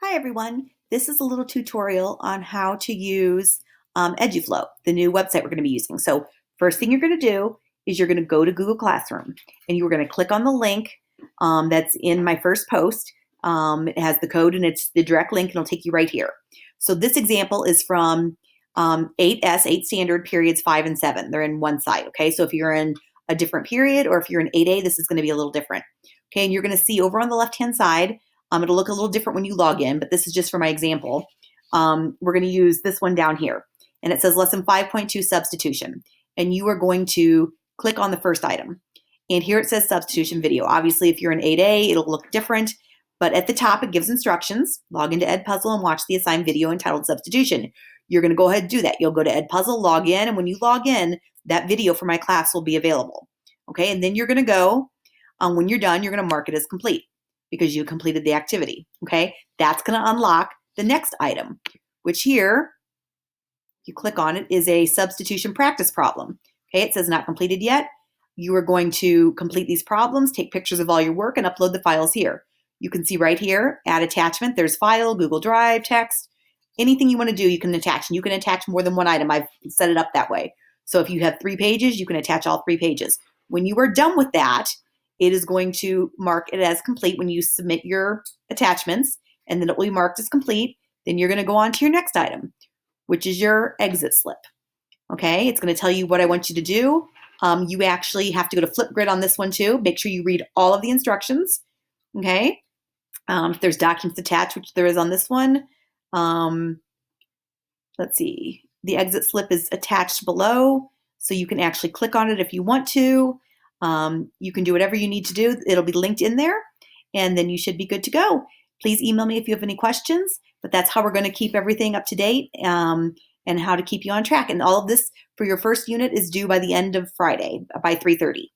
Hi everyone, this is a little tutorial on how to use Eduflow, the new website we're going to be using. So first thing you're going to do is you're going to go to Google Classroom and you're going to click on the link that's in my first post. It has the code and it's the direct link and it'll take you right here. So this example is from 8S, 8 standard periods 5 and 7. They're in one side, okay? So if you're in a different period or if you're in 8A, this is going to be a little different. Okay, and you're going to see over on the left-hand side, it'll look a little different when you log in, but this is just for my example. We're going to use this one down here. And it says Lesson 5.2 Substitution. And you are going to click on the first item. And here it says Substitution Video. Obviously, if you're in 8A, it'll look different. But at the top, it gives instructions. Log into Edpuzzle and watch the assigned video entitled Substitution. You're going to go ahead and do that. You'll go to Edpuzzle, log in, and when you log in, that video for my class will be available. Okay, and then you're going to go, when you're done, you're going to mark it as complete, because you completed the activity, okay? That's gonna unlock the next item, which here, you click on it, is a substitution practice problem. Okay, it says not completed yet. You are going to complete these problems, take pictures of all your work, and upload the files here. You can see right here, add attachment, there's file, Google Drive, text, anything you wanna do, you can attach, and you can attach more than one item. I've set it up that way. So if you have 3 pages, you can attach all 3 pages. When you are done with that, it is going to mark it as complete when you submit your attachments, and then it will be marked as complete. Then you're going to go on to your next item, which is your exit slip. Okay, it's going to tell you what I want you to do. You actually have to go to Flipgrid on this one too. Make sure you read all of the instructions. Okay, if there's documents attached, which there is on this one, let's see, the exit slip is attached below, so you can actually click on it if you want to. You can do whatever you need to do. It'll be linked in there, and then you should be good to go. Please email me if you have any questions, but that's how we're going to keep everything up to date and how to keep you on track. And all of this for your first unit is due by the end of Friday, by 3:30.